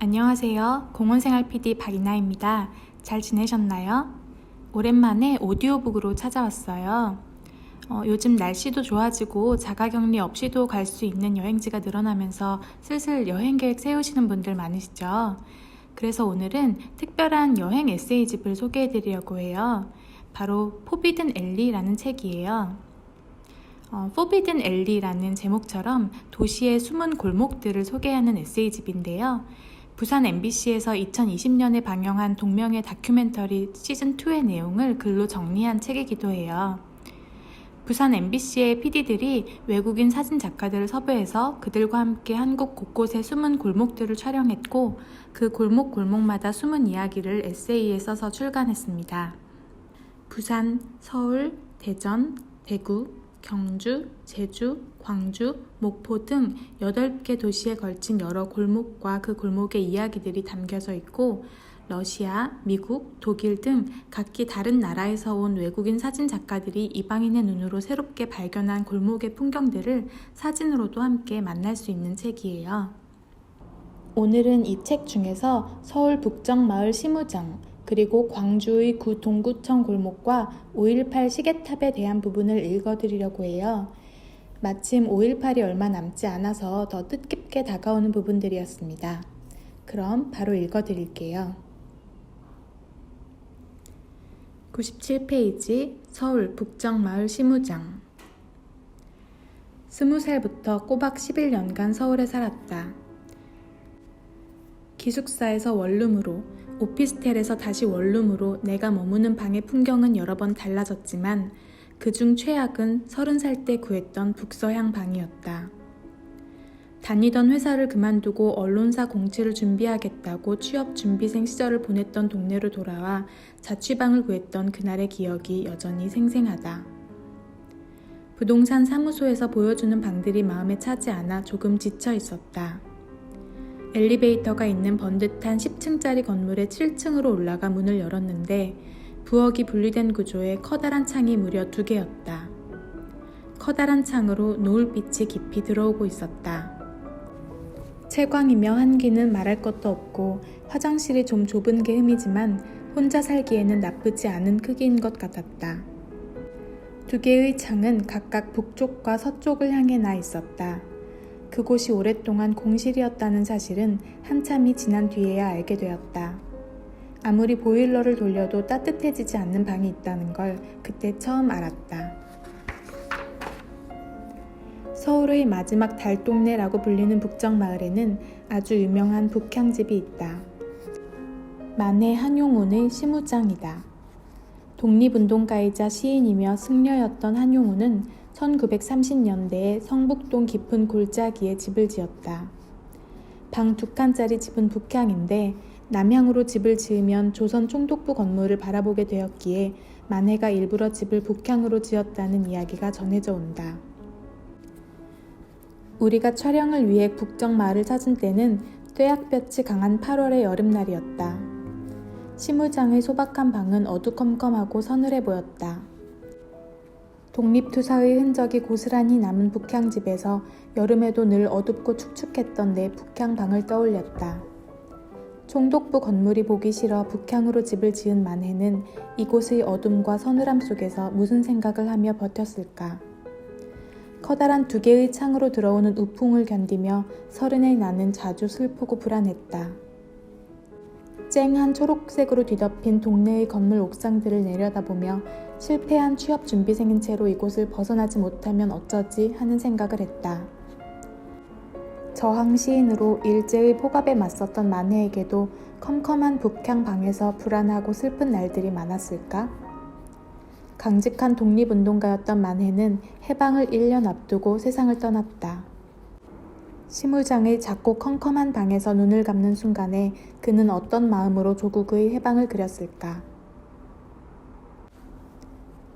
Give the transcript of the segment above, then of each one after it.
안녕하세요. 공원생활 PD 박이나입니다. 잘 지내셨나요? 오랜만에 오디오북으로 찾아왔어요. 요즘 날씨도 좋아지고 자가격리 없이도 갈 수 있는 여행지가 늘어나면서 슬슬 여행 계획 세우시는 분들 많으시죠? 그래서 오늘은 특별한 여행 에세이집을 소개해드리려고 해요. 바로 포비든 엘리라는 책이에요. 포비든 엘리라는 제목처럼 도시의 숨은 골목들을 소개하는 에세이집인데요. 부산 MBC에서 2020년에 방영한 동명의 다큐멘터리 시즌2의 내용을 글로 정리한 책이기도 해요. 부산 MBC의 PD들이 외국인 사진 작가들을 섭외해서 그들과 함께 한국 곳곳의 숨은 골목들을 촬영했고 그 골목마다 숨은 이야기를 에세이에 써서 출간했습니다. 부산, 서울, 대전, 대구, 경주, 제주, 광주, 목포 등 8개 도시에 걸친 여러 골목과 그 골목의 이야기들이 담겨져 있고 러시아, 미국, 독일 등 각기 다른 나라에서 온 외국인 사진 작가들이 이방인의 눈으로 새롭게 발견한 골목의 풍경들을 사진으로도 함께 만날 수 있는 책이에요. 오늘은 이 책 중에서 서울 북정마을 시무장, 그리고 광주의 구 동구청 골목과 5.18 시계탑에 대한 부분을 읽어드리려고 해요. 마침 5.18이 얼마 남지 않아서 더 뜻깊게 다가오는 부분들이었습니다. 그럼 바로 읽어드릴게요. 97페이지 서울 북정마을 시무장. 20살부터 꼬박 11년간 서울에 살았다. 기숙사에서 원룸으로, 오피스텔에서 다시 원룸으로 내가 머무는 방의 풍경은 여러 번 달라졌지만 그중 최악은 30살 때 구했던 북서향 방이었다. 다니던 회사를 그만두고 언론사 공채를 준비하겠다고 취업 준비생 시절을 보냈던 동네로 돌아와 자취방을 구했던 그날의 기억이 여전히 생생하다. 부동산 사무소에서 보여주는 방들이 마음에 차지 않아 조금 지쳐 있었다. 엘리베이터가 있는 번듯한 10층짜리 건물의 7층으로 올라가 문을 열었는데 부엌이 분리된 구조의 커다란 창이 무려 2개였다. 커다란 창으로 노을빛이 깊이 들어오고 있었다. 채광이며 한기는 말할 것도 없고 화장실이 좀 좁은 게 흠이지만 혼자 살기에는 나쁘지 않은 크기인 것 같았다. 2개의 창은 각각 북쪽과 서쪽을 향해 나 있었다. 그곳이 오랫동안 공실이었다는 사실은 한참이 지난 뒤에야 알게 되었다. 아무리 보일러를 돌려도 따뜻해지지 않는 방이 있다는 걸 그때 처음 알았다. 서울의 마지막 달동네라고 불리는 북정마을에는 아주 유명한 북향집이 있다. 만해 한용운의 시무장이다. 독립운동가이자 시인이며 승려였던 한용운은 1930년대에 성북동 깊은 골짜기에 집을 지었다. 방 2칸짜리 집은 북향인데 남향으로 집을 지으면 조선 총독부 건물을 바라보게 되었기에 만해가 일부러 집을 북향으로 지었다는 이야기가 전해져 온다. 우리가 촬영을 위해 북정마을을 찾은 때는 뙤약볕이 강한 8월의 여름날이었다. 시무장의 소박한 방은 어두컴컴하고 서늘해 보였다. 독립투사의 흔적이 고스란히 남은 북향집에서 여름에도 늘 어둡고 축축했던 내 북향방을 떠올렸다. 총독부 건물이 보기 싫어 북향으로 집을 지은 만해는 이곳의 어둠과 서늘함 속에서 무슨 생각을 하며 버텼을까? 커다란 2개의 창으로 들어오는 우풍을 견디며 서른의 나는 자주 슬프고 불안했다. 쨍한 초록색으로 뒤덮인 동네의 건물 옥상들을 내려다보며 실패한 취업 준비생인 채로 이곳을 벗어나지 못하면 어쩌지 하는 생각을 했다. 저항 시인으로 일제의 폭압에 맞섰던 만해에게도 컴컴한 북향 방에서 불안하고 슬픈 날들이 많았을까? 강직한 독립운동가였던 만해는 해방을 1년 앞두고 세상을 떠났다. 시무장의 작고 컴컴한 방에서 눈을 감는 순간에 그는 어떤 마음으로 조국의 해방을 그렸을까?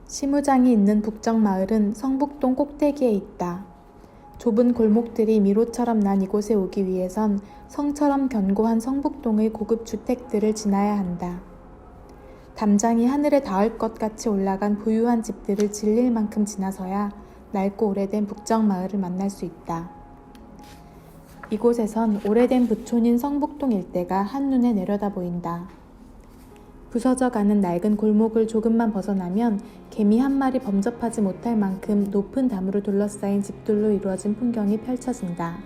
시무장이 있는 북정마을은 성북동 꼭대기에 있다. 좁은 골목들이 미로처럼 난 이곳에 오기 위해선 성처럼 견고한 성북동의 고급 주택들을 지나야 한다. 담장이 하늘에 닿을 것 같이 올라간 부유한 집들을 질릴 만큼 지나서야 낡고 오래된 북정마을을 만날 수 있다. 이곳에선 오래된 부촌인 성북동 일대가 한눈에 내려다 보인다. 부서져가는 낡은 골목을 조금만 벗어나면 개미 한 마리 범접하지 못할 만큼 높은 담으로 둘러싸인 집들로 이루어진 풍경이 펼쳐진다.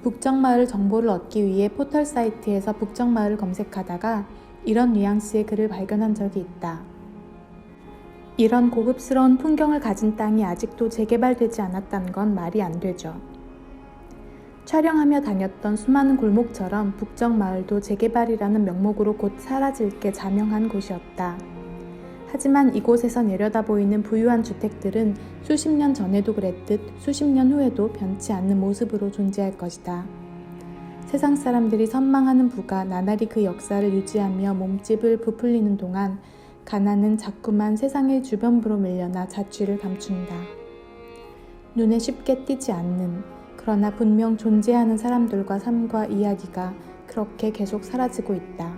북정마을 정보를 얻기 위해 포털 사이트에서 북정마을을 검색하다가 이런 뉘앙스의 글을 발견한 적이 있다. 이런 고급스러운 풍경을 가진 땅이 아직도 재개발되지 않았다는 건 말이 안 되죠. 촬영하며 다녔던 수많은 골목처럼 북정마을도 재개발이라는 명목으로 곧 사라질게 자명한 곳이었다. 하지만 이곳에서 내려다 보이는 부유한 주택들은 수십 년 전에도 그랬듯 수십 년 후에도 변치 않는 모습으로 존재할 것이다. 세상 사람들이 선망하는 부가 나날이 그 역사를 유지하며 몸집을 부풀리는 동안 가난은 자꾸만 세상의 주변부로 밀려나 자취를 감춘다. 눈에 쉽게 띄지 않는, 그러나 분명 존재하는 사람들과 삶과 이야기가 그렇게 계속 사라지고 있다.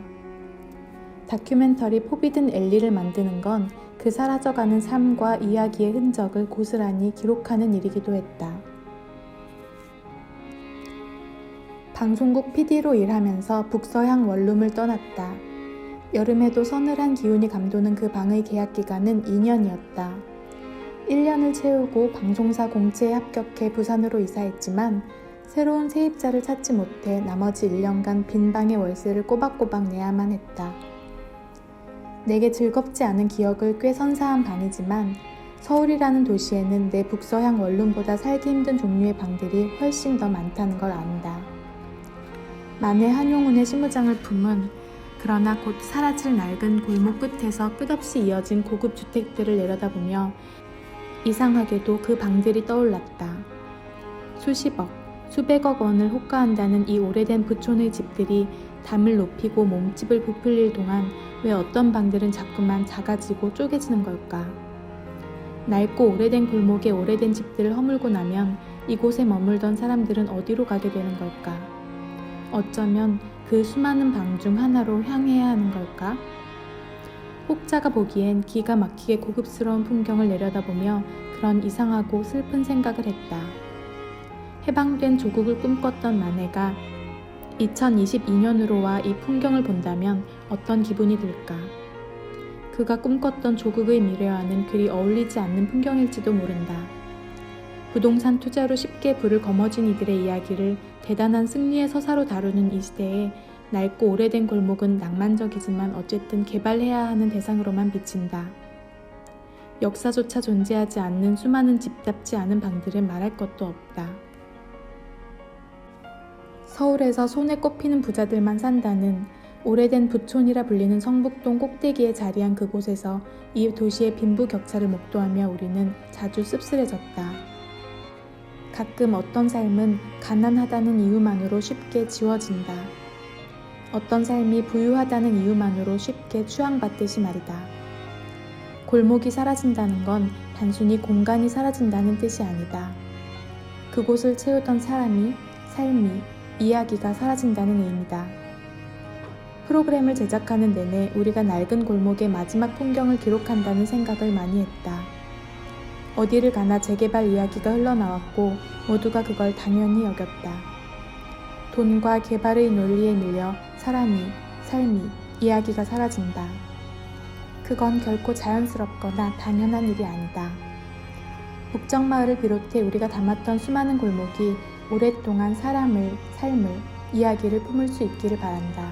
다큐멘터리 포비든 엘리를 만드는 건 그 사라져가는 삶과 이야기의 흔적을 고스란히 기록하는 일이기도 했다. 방송국 PD로 일하면서 북서향 원룸을 떠났다. 여름에도 서늘한 기운이 감도는 그 방의 계약 기간은 2년이었다. 1년을 채우고 방송사 공채에 합격해 부산으로 이사했지만 새로운 세입자를 찾지 못해 나머지 1년간 빈 방의 월세를 꼬박꼬박 내야만 했다. 내게 즐겁지 않은 기억을 꽤 선사한 방이지만 서울이라는 도시에는 내 북서향 원룸보다 살기 힘든 종류의 방들이 훨씬 더 많다는 걸 안다. 만해 한용운의 시무장을 품은 그러나 곧 사라질 낡은 골목 끝에서 끝없이 이어진 고급 주택들을 내려다보며 이상하게도 그 방들이 떠올랐다. 수십억, 수백억 원을 호가한다는 이 오래된 부촌의 집들이 담을 높이고 몸집을 부풀릴 동안 왜 어떤 방들은 자꾸만 작아지고 쪼개지는 걸까? 낡고 오래된 골목에 오래된 집들을 허물고 나면 이곳에 머물던 사람들은 어디로 가게 되는 걸까? 어쩌면 그 수많은 방 중 하나로 향해야 하는 걸까? 혹자가 보기엔 기가 막히게 고급스러운 풍경을 내려다보며 그런 이상하고 슬픈 생각을 했다. 해방된 조국을 꿈꿨던 마네가 2022년으로 와 이 풍경을 본다면 어떤 기분이 들까? 그가 꿈꿨던 조국의 미래와는 그리 어울리지 않는 풍경일지도 모른다. 부동산 투자로 쉽게 부를 거머쥔 이들의 이야기를 대단한 승리의 서사로 다루는 이 시대에 낡고 오래된 골목은 낭만적이지만 어쨌든 개발해야 하는 대상으로만 비친다. 역사조차 존재하지 않는 수많은 집답지 않은 방들은 말할 것도 없다. 서울에서 손에 꼽히는 부자들만 산다는 오래된 부촌이라 불리는 성북동 꼭대기에 자리한 그곳에서 이 도시의 빈부격차를 목도하며 우리는 자주 씁쓸해졌다. 가끔 어떤 삶은 가난하다는 이유만으로 쉽게 지워진다. 어떤 삶이 부유하다는 이유만으로 쉽게 추앙받듯이 말이다. 골목이 사라진다는 건 단순히 공간이 사라진다는 뜻이 아니다. 그곳을 채우던 사람이, 삶이, 이야기가 사라진다는 의미다. 프로그램을 제작하는 내내 우리가 낡은 골목의 마지막 풍경을 기록한다는 생각을 많이 했다. 어디를 가나 재개발 이야기가 흘러나왔고 모두가 그걸 당연히 여겼다. 돈과 개발의 논리에 밀려 사람이, 삶이, 이야기가 사라진다. 그건 결코 자연스럽거나 당연한 일이 아니다. 북정마을을 비롯해 우리가 담았던 수많은 골목이 오랫동안 사람을, 삶을, 이야기를 품을 수 있기를 바란다.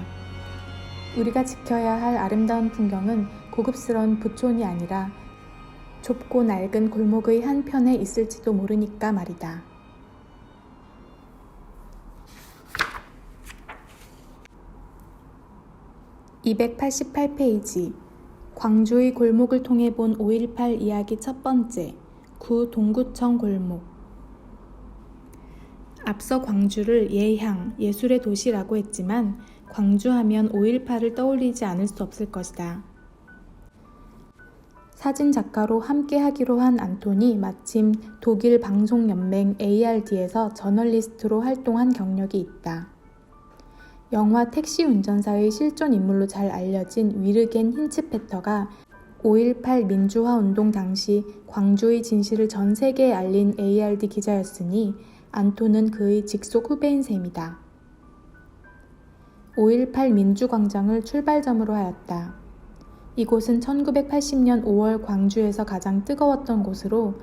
우리가 지켜야 할 아름다운 풍경은 고급스러운 부촌이 아니라 좁고 낡은 골목의 한편에 있을지도 모르니까 말이다. (288페이지) 광주의 골목을 통해 본 5.18 이야기 첫 번째, 구 동구청 골목. 앞서 광주를 예향, 예술의 도시라고 했지만 광주하면 5.18을 떠올리지 않을 수 없을 것이다. 사진작가로 함께 하기로 한 안톤이 마침 독일 방송연맹 ARD에서 저널리스트로 활동한 경력이 있다. 영화 택시 운전사의 실존 인물로 잘 알려진 위르겐 힌츠페터가 5.18 민주화 운동 당시 광주의 진실을 전 세계에 알린 ARD 기자였으니 안톤은 그의 직속 후배인 셈이다. 5.18 민주광장을 출발점으로 하였다. 이곳은 1980년 5월 광주에서 가장 뜨거웠던 곳으로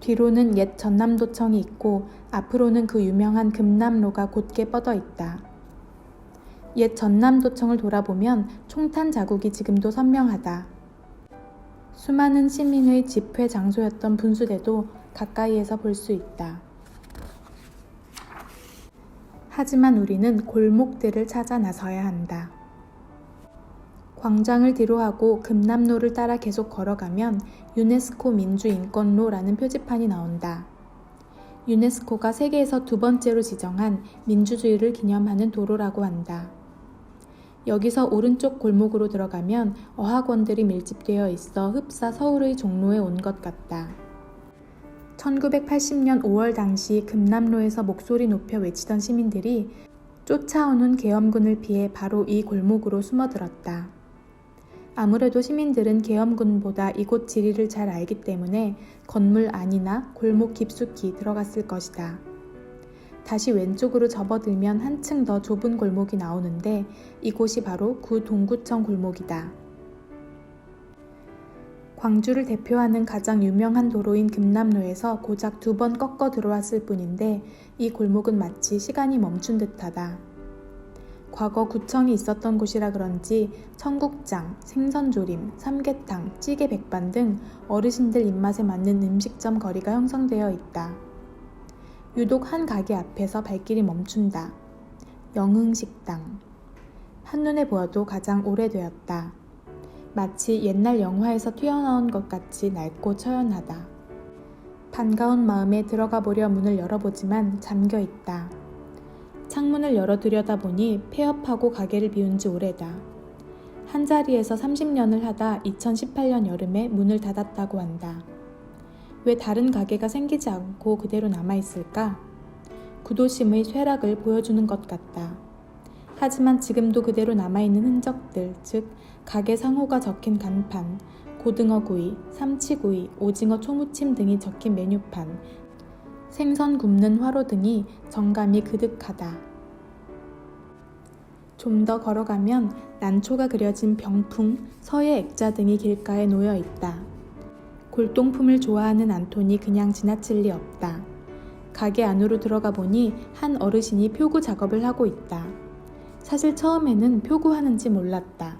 뒤로는 옛 전남도청이 있고 앞으로는 그 유명한 금남로가 곧게 뻗어 있다. 옛 전남도청을 돌아보면 총탄 자국이 지금도 선명하다. 수많은 시민의 집회 장소였던 분수대도 가까이에서 볼 수 있다. 하지만 우리는 골목들을 찾아 나서야 한다. 광장을 뒤로하고 금남로를 따라 계속 걸어가면 유네스코 민주인권로라는 표지판이 나온다. 유네스코가 세계에서 2번째로 지정한 민주주의를 기념하는 도로라고 한다. 여기서 오른쪽 골목으로 들어가면 어학원들이 밀집되어 있어 흡사 서울의 종로에 온 것 같다. 1980년 5월 당시 금남로에서 목소리 높여 외치던 시민들이 쫓아오는 계엄군을 피해 바로 이 골목으로 숨어들었다. 아무래도 시민들은 계엄군보다 이곳 지리를 잘 알기 때문에 건물 안이나 골목 깊숙이 들어갔을 것이다. 다시 왼쪽으로 접어들면 한층 더 좁은 골목이 나오는데 이곳이 바로 구 동구청 골목이다. 광주를 대표하는 가장 유명한 도로인 금남로에서 고작 2번 꺾어 들어왔을 뿐인데 이 골목은 마치 시간이 멈춘 듯하다. 과거 구청이 있었던 곳이라 그런지 청국장, 생선조림, 삼계탕, 찌개 백반 등 어르신들 입맛에 맞는 음식점 거리가 형성되어 있다. 유독 한 가게 앞에서 발길이 멈춘다. 영흥식당. 한눈에 보여도 가장 오래되었다. 마치 옛날 영화에서 튀어나온 것 같이 낡고 처연하다. 반가운 마음에 들어가 보려 문을 열어보지만 잠겨 있다. 창문을 열어 들여다보니 폐업하고 가게를 비운 지 오래다. 한자리에서 30년을 하다 2018년 여름에 문을 닫았다고 한다. 왜 다른 가게가 생기지 않고 그대로 남아있을까? 구도심의 쇠락을 보여주는 것 같다. 하지만 지금도 그대로 남아있는 흔적들, 즉 가게 상호가 적힌 간판, 고등어구이, 삼치구이, 오징어 초무침 등이 적힌 메뉴판, 생선 굽는 화로 등이 정감이 그득하다. 좀 더 걸어가면 난초가 그려진 병풍, 서예 액자 등이 길가에 놓여 있다. 골동품을 좋아하는 안톤이 그냥 지나칠 리 없다. 가게 안으로 들어가 보니 한 어르신이 표구 작업을 하고 있다. 사실 처음에는 표구하는지 몰랐다.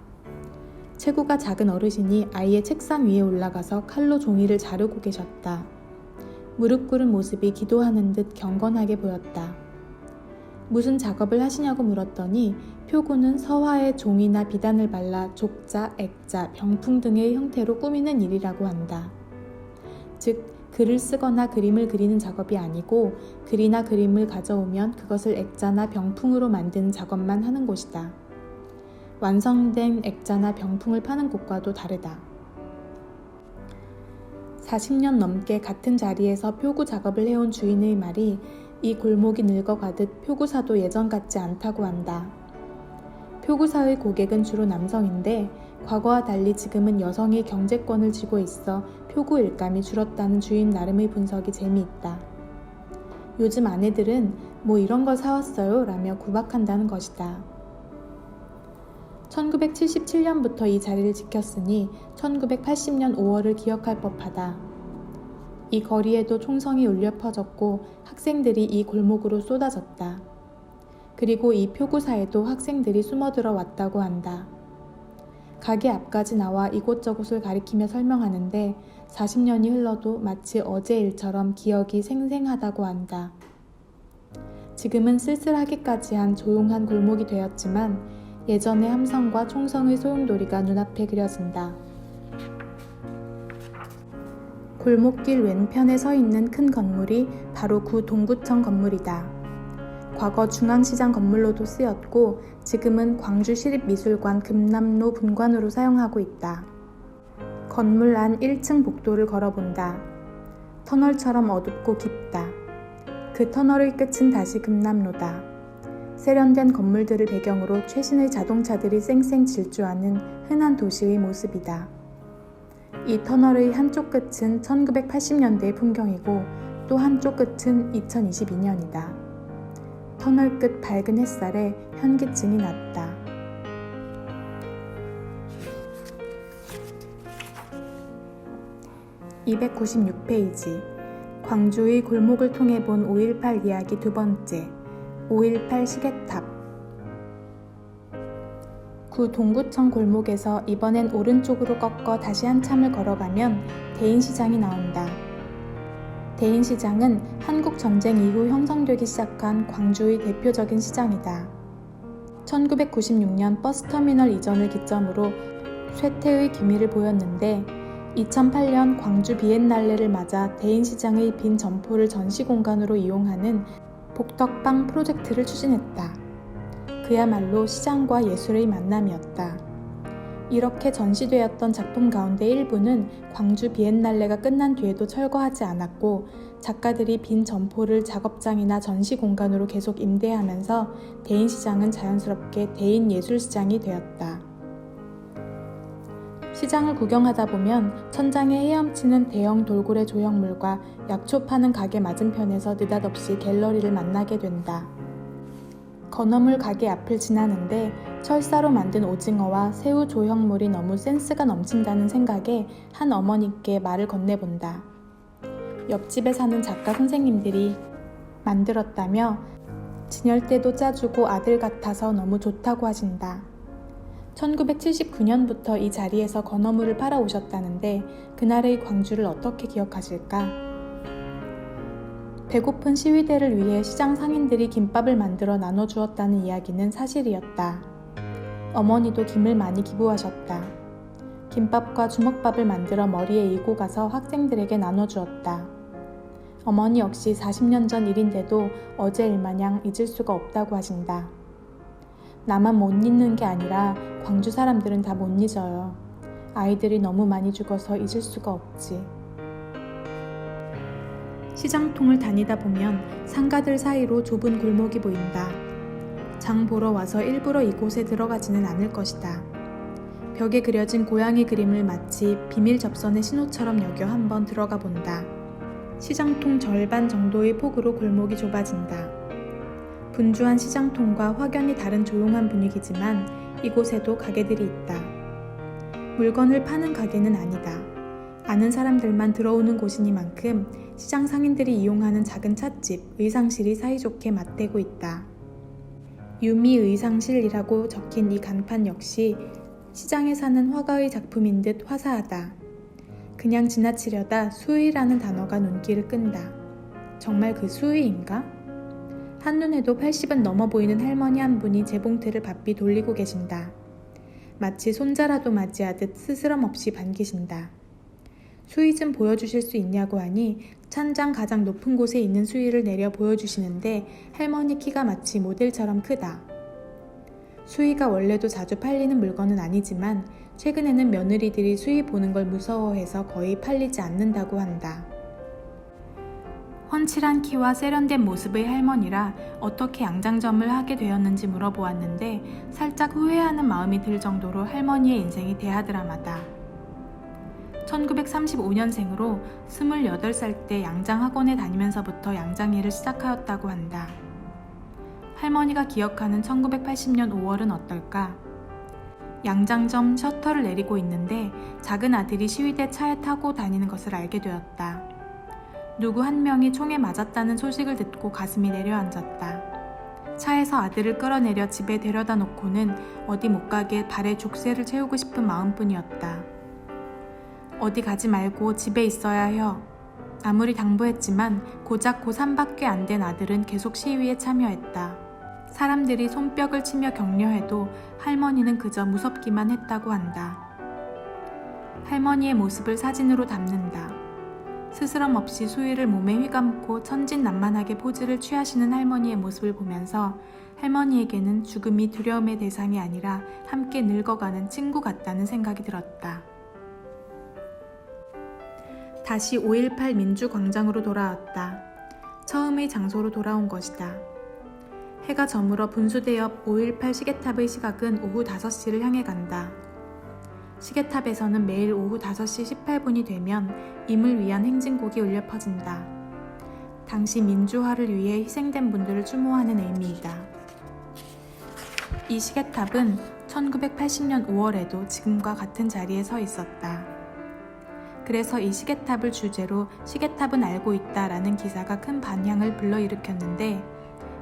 체구가 작은 어르신이 아이의 책상 위에 올라가서 칼로 종이를 자르고 계셨다. 무릎 꿇은 모습이 기도하는 듯 경건하게 보였다. 무슨 작업을 하시냐고 물었더니 표구는 서화에 종이나 비단을 발라 족자, 액자, 병풍 등의 형태로 꾸미는 일이라고 한다. 즉, 글을 쓰거나 그림을 그리는 작업이 아니고 글이나 그림을 가져오면 그것을 액자나 병풍으로 만드는 작업만 하는 곳이다. 완성된 액자나 병풍을 파는 곳과도 다르다. 40년 넘게 같은 자리에서 표구 작업을 해온 주인의 말이 이 골목이 늙어가듯 표구사도 예전 같지 않다고 한다. 표구사의 고객은 주로 남성인데 과거와 달리 지금은 여성이 경제권을 쥐고 있어 표구 일감이 줄었다는 주인 나름의 분석이 재미있다. 요즘 아내들은 뭐 이런 걸 사왔어요? 라며 구박한다는 것이다. 1977년부터 이 자리를 지켰으니 1980년 5월을 기억할 법하다. 이 거리에도 총성이 울려 퍼졌고 학생들이 이 골목으로 쏟아졌다. 그리고 이 표구사에도 학생들이 숨어들어 왔다고 한다. 가게 앞까지 나와 이곳저곳을 가리키며 설명하는데 40년이 흘러도 마치 어제 일처럼 기억이 생생하다고 한다. 지금은 쓸쓸하기까지 한 조용한 골목이 되었지만 예전의 함성과 총성의 소용돌이가 눈앞에 그려진다. 골목길 왼편에 서 있는 큰 건물이 바로 구 동구청 건물이다. 과거 중앙시장 건물로도 쓰였고 지금은 광주시립미술관 금남로 분관으로 사용하고 있다. 건물 안 1층 복도를 걸어본다. 터널처럼 어둡고 깊다. 그 터널의 끝은 다시 금남로다. 세련된 건물들을 배경으로 최신의 자동차들이 쌩쌩 질주하는 흔한 도시의 모습이다. 이 터널의 한쪽 끝은 1980년대의 풍경이고 또 한쪽 끝은 2022년이다. 터널 끝 밝은 햇살에 현기증이 났다. (296페이지) 광주의 골목을 통해 본 5.18 이야기 두 번째, 5.18 시계탑. 구 동구청 골목에서 이번엔 오른쪽으로 꺾어 다시 한참을 걸어가면 대인시장이 나온다. 대인시장은 한국전쟁 이후 형성되기 시작한 광주의 대표적인 시장이다. 1996년 버스터미널 이전을 기점으로 쇠퇴의 기미를 보였는데 2008년 광주 비엔날레를 맞아 대인시장의 빈 점포를 전시공간으로 이용하는 복덕방 프로젝트를 추진했다. 그야말로 시장과 예술의 만남이었다. 이렇게 전시되었던 작품 가운데 일부는 광주 비엔날레가 끝난 뒤에도 철거하지 않았고 작가들이 빈 점포를 작업장이나 전시 공간으로 계속 임대하면서 대인시장은 자연스럽게 대인예술시장이 되었다. 시장을 구경하다 보면 천장에 헤엄치는 대형 돌고래 조형물과 약초 파는 가게 맞은편에서 느닷없이 갤러리를 만나게 된다. 건어물 가게 앞을 지나는데 철사로 만든 오징어와 새우 조형물이 너무 센스가 넘친다는 생각에 한 어머니께 말을 건네본다. 옆집에 사는 작가 선생님들이 만들었다며 진열대도 짜주고 아들 같아서 너무 좋다고 하신다. 1979년부터 이 자리에서 건어물을 팔아오셨다는데 그날의 광주를 어떻게 기억하실까? 배고픈 시위대를 위해 시장 상인들이 김밥을 만들어 나눠주었다는 이야기는 사실이었다. 어머니도 김을 많이 기부하셨다. 김밥과 주먹밥을 만들어 머리에 이고 가서 학생들에게 나눠주었다. 어머니 역시 40년 전 일인데도 어제 일마냥 잊을 수가 없다고 하신다. 나만 못 잊는 게 아니라 광주 사람들은 다 못 잊어요. 아이들이 너무 많이 죽어서 잊을 수가 없지. 시장통을 다니다 보면 상가들 사이로 좁은 골목이 보인다. 장 보러 와서 일부러 이곳에 들어가지는 않을 것이다. 벽에 그려진 고양이 그림을 마치 비밀 접선의 신호처럼 여겨 한번 들어가 본다. 시장통 절반 정도의 폭으로 골목이 좁아진다. 분주한 시장통과 확연히 다른 조용한 분위기지만 이곳에도 가게들이 있다. 물건을 파는 가게는 아니다. 아는 사람들만 들어오는 곳이니만큼 시장 상인들이 이용하는 작은 찻집, 의상실이 사이좋게 맞대고 있다. 유미 의상실이라고 적힌 이 간판 역시 시장에 사는 화가의 작품인 듯 화사하다. 그냥 지나치려다 수의라는 단어가 눈길을 끈다. 정말 그 수의인가? 한눈에도 80은 넘어 보이는 할머니 한 분이 재봉틀을 바삐 돌리고 계신다. 마치 손자라도 맞이하듯 스스럼 없이 반기신다. 수의 좀 보여주실 수 있냐고 하니 찬장 가장 높은 곳에 있는 수의를 내려 보여주시는데 할머니 키가 마치 모델처럼 크다. 수의가 원래도 자주 팔리는 물건은 아니지만 최근에는 며느리들이 수의 보는 걸 무서워해서 거의 팔리지 않는다고 한다. 훤칠한 키와 세련된 모습의 할머니라 어떻게 양장점을 하게 되었는지 물어보았는데 살짝 후회하는 마음이 들 정도로 할머니의 인생이 대하드라마다. 1935년생으로 28살 때 양장학원에 다니면서부터 양장일을 시작하였다고 한다. 할머니가 기억하는 1980년 5월은 어떨까? 양장점 셔터를 내리고 있는데 작은 아들이 시위대 차에 타고 다니는 것을 알게 되었다. 누구 한 명이 총에 맞았다는 소식을 듣고 가슴이 내려앉았다. 차에서 아들을 끌어내려 집에 데려다 놓고는 어디 못 가게 발에 족쇄를 채우고 싶은 마음뿐이었다. 어디 가지 말고 집에 있어야 해요. 아무리 당부했지만 고작 고3밖에 안 된 아들은 계속 시위에 참여했다. 사람들이 손뼉을 치며 격려해도 할머니는 그저 무섭기만 했다고 한다. 할머니의 모습을 사진으로 담는다. 스스럼 없이 수의를 몸에 휘감고 천진난만하게 포즈를 취하시는 할머니의 모습을 보면서 할머니에게는 죽음이 두려움의 대상이 아니라 함께 늙어가는 친구 같다는 생각이 들었다. 다시 5.18 민주광장으로 돌아왔다. 처음의 장소로 돌아온 것이다. 해가 저물어 분수대 옆 5.18 시계탑의 시각은 오후 5시를 향해 간다. 시계탑에서는 매일 오후 5시 18분이 되면 임을 위한 행진곡이 울려 퍼진다. 당시 민주화를 위해 희생된 분들을 추모하는 의미이다. 이 시계탑은 1980년 5월에도 지금과 같은 자리에 서 있었다. 그래서 이 시계탑을 주제로 시계탑은 알고 있다라는 기사가 큰 반향을 불러일으켰는데,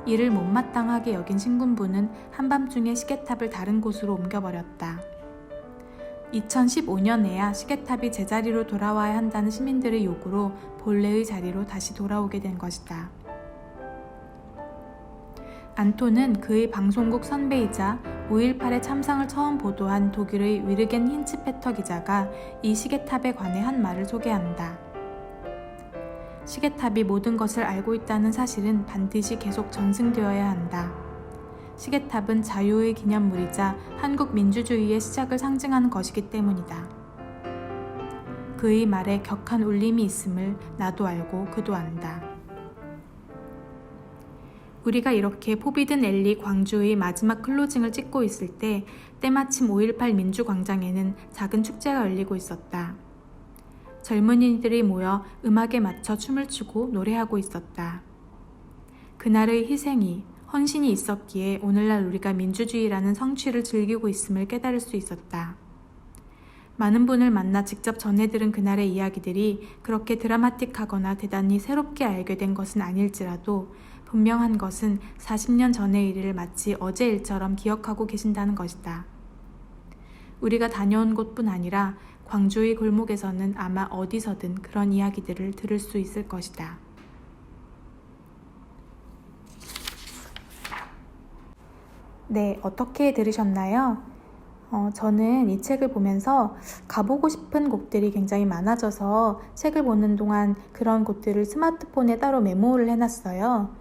이를 못마땅하게 여긴 신군부는 한밤중에 시계탑을 다른 곳으로 옮겨버렸다. 2015년에야 시계탑이 제자리로 돌아와야 한다는 시민들의 요구로 본래의 자리로 다시 돌아오게 된 것이다. 안토는 그의 방송국 선배이자 5.18의 참상을 처음 보도한 독일의 위르겐 힌츠페터 기자가 이 시계탑에 관해 한 말을 소개한다. 시계탑이 모든 것을 알고 있다는 사실은 반드시 계속 전승되어야 한다. 시계탑은 자유의 기념물이자 한국 민주주의의 시작을 상징하는 것이기 때문이다. 그의 말에 격한 울림이 있음을 나도 알고 그도 안다. 우리가 이렇게 포비든 엘리 광주의 마지막 클로징을 찍고 있을 때 때마침 5.18 민주광장에는 작은 축제가 열리고 있었다. 젊은이들이 모여 음악에 맞춰 춤을 추고 노래하고 있었다. 그날의 희생이, 헌신이 있었기에 오늘날 우리가 민주주의라는 성취를 즐기고 있음을 깨달을 수 있었다. 많은 분을 만나 직접 전해들은 그날의 이야기들이 그렇게 드라마틱하거나 대단히 새롭게 알게 된 것은 아닐지라도 분명한 것은 40년 전의 일을 마치 어제 일처럼 기억하고 계신다는 것이다. 우리가 다녀온 곳뿐 아니라 광주의 골목에서는 아마 어디서든 그런 이야기들을 들을 수 있을 것이다. 네, 어떻게 들으셨나요? 저는 이 책을 보면서 가보고 싶은 곳들이 굉장히 많아져서 책을 보는 동안 그런 곳들을 스마트폰에 따로 메모를 해놨어요.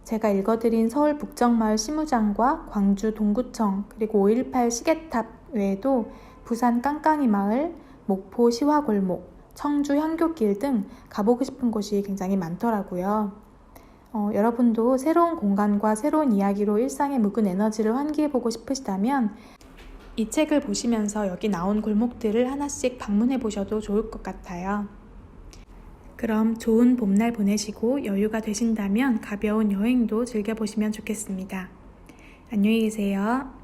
제가 읽어드린 서울 북정마을 시무장과 광주 동구청, 그리고 5.18 시계탑 외에도 부산 깡깡이 마을, 목포 시화골목, 청주 향교길 등 가보고 싶은 곳이 굉장히 많더라고요. 여러분도 새로운 공간과 새로운 이야기로 일상의 묵은 에너지를 환기해보고 싶으시다면 이 책을 보시면서 여기 나온 골목들을 하나씩 방문해 보셔도 좋을 것 같아요. 그럼 좋은 봄날 보내시고 여유가 되신다면 가벼운 여행도 즐겨보시면 좋겠습니다. 안녕히 계세요.